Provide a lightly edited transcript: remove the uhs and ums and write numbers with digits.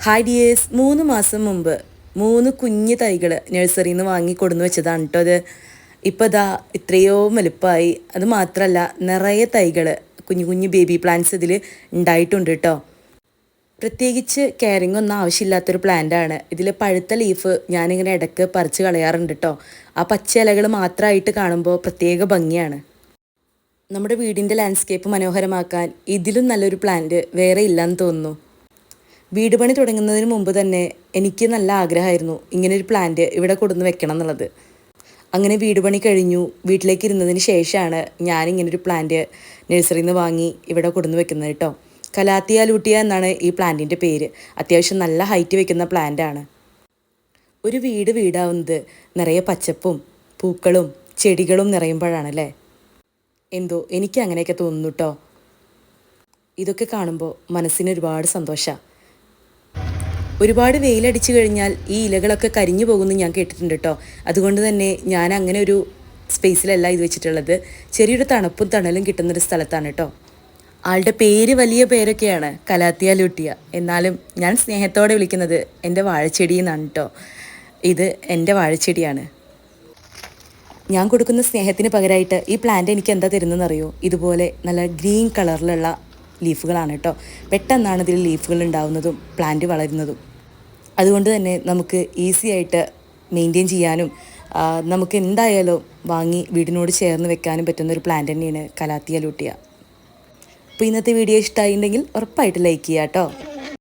Hi dears 3 മാസം മുമ്പ് 3 കുഞ്ഞു തൈകൾ നഴ്സറിയിൽ നിന്ന് വാങ്ങി കൊടുന്ന് വെച്ചതാണ് കേട്ടോ അത്. ഇപ്പോൾ ഇതാ ഇത്രയോ വലുപ്പമായി. അത് മാത്രമല്ല നിറയെ തൈകൾ കുഞ്ഞു കുഞ്ഞു ബേബി പ്ലാന്റ്സ് ഇതിൽ ഉണ്ടായിട്ടുണ്ട് കേട്ടോ. പ്രത്യേകിച്ച് കെയറിങ് ഒന്നും ആവശ്യമില്ലാത്തൊരു പ്ലാന്റാണ്. ഇതിൽ പഴുത്ത ലീഫ് ഞാനിങ്ങനെ ഇടയ്ക്ക് പറിച്ച് കളയാറുണ്ട് കേട്ടോ. ആ പച്ച ഇലകൾ മാത്രമായിട്ട് കാണുമ്പോൾ പ്രത്യേക ഭംഗിയാണ്. നമ്മുടെ വീടിൻ്റെ ലാൻഡ്സ്കേപ്പ് മനോഹരമാക്കാൻ ഇതിലും നല്ലൊരു പ്ലാന്റ് വേറെ ഇല്ലയെന്ന് തോന്നുന്നു. വീട് പണി തുടങ്ങുന്നതിന് മുമ്പ് തന്നെ എനിക്ക് നല്ല ആഗ്രഹമായിരുന്നു ഇങ്ങനൊരു പ്ലാന്റ് ഇവിടെ കൊടുന്ന് വെക്കണം എന്നുള്ളത്. അങ്ങനെ വീട് പണി കഴിഞ്ഞു വീട്ടിലേക്ക് ഇരുന്നതിന് ശേഷമാണ് ഞാനിങ്ങനൊരു പ്ലാന്റ് നഴ്സറിയിൽ നിന്ന് വാങ്ങി ഇവിടെ കൊടുന്ന് വെക്കുന്നത് കേട്ടോ. കലാത്തിയ ലൂട്ടിയ എന്നാണ് ഈ പ്ലാന്റിൻ്റെ പേര്. അത്യാവശ്യം നല്ല ഹൈറ്റ് വെക്കുന്ന പ്ലാന്റാണ്. ഒരു വീടാവുന്നത് നിറയെ പച്ചപ്പും പൂക്കളും ചെടികളും നിറയുമ്പോഴാണല്ലേ. എന്തോ എനിക്ക് അങ്ങനെയൊക്കെ തോന്നുന്നു കേട്ടോ. ഇതൊക്കെ കാണുമ്പോൾ മനസ്സിന് ഒരുപാട് സന്തോഷമാണ്. ഒരുപാട് വെയിലടിച്ചു കഴിഞ്ഞാൽ ഈ ഇലകളൊക്കെ കരിഞ്ഞു പോകുമെന്ന് ഞാൻ കേട്ടിട്ടുണ്ട് കേട്ടോ. അതുകൊണ്ട് തന്നെ ഞാൻ അങ്ങനെ ഒരു സ്പേസിലല്ല ഇത് വെച്ചിട്ടുള്ളത്. ചെറിയൊരു തണുപ്പും തണലും കിട്ടുന്നൊരു സ്ഥലത്താണ് കേട്ടോ. ആളുടെ പേര് വലിയ പേരൊക്കെയാണ്, കലാത്തിയ ലൂട്ടിയ. എന്നാലും ഞാൻ സ്നേഹത്തോടെ വിളിക്കുന്നത് എൻ്റെ വാഴച്ചെടി എന്നാണ് കേട്ടോ. ഇത് എൻ്റെ വാഴച്ചെടിയാണ്. ഞാൻ കൊടുക്കുന്ന സ്നേഹത്തിന് പകരമായിട്ട് ഈ പ്ലാന്റ് എനിക്ക് എന്താ തരുന്നതെന്നറിയോ? ഇതുപോലെ നല്ല ഗ്രീൻ കളറിലുള്ള ലീഫുകളാണ് കേട്ടോ. പെട്ടെന്നാണ് ഇതിൽ ലീഫുകൾ ഉണ്ടാവുന്നതും പ്ലാന്റ് വളരുന്നതും. അതുകൊണ്ട് തന്നെ നമുക്ക് ഈസി ആയിട്ട് മെയിൻറ്റെയിൻ ചെയ്യാനും നമുക്ക് എന്തായാലും വാങ്ങി വീടിനോട് ചേർന്ന് വെക്കാനും പറ്റുന്നൊരു പ്ലാന്റ് തന്നെയാണ് കലാത്തിയ ലൂട്ടിയ. അപ്പോൾ ഇന്നത്തെ വീഡിയോ ഇഷ്ടമായിട്ടുണ്ടെങ്കിൽ ഉറപ്പായിട്ട് ലൈക്ക് ചെയ്യാം കേട്ടോ.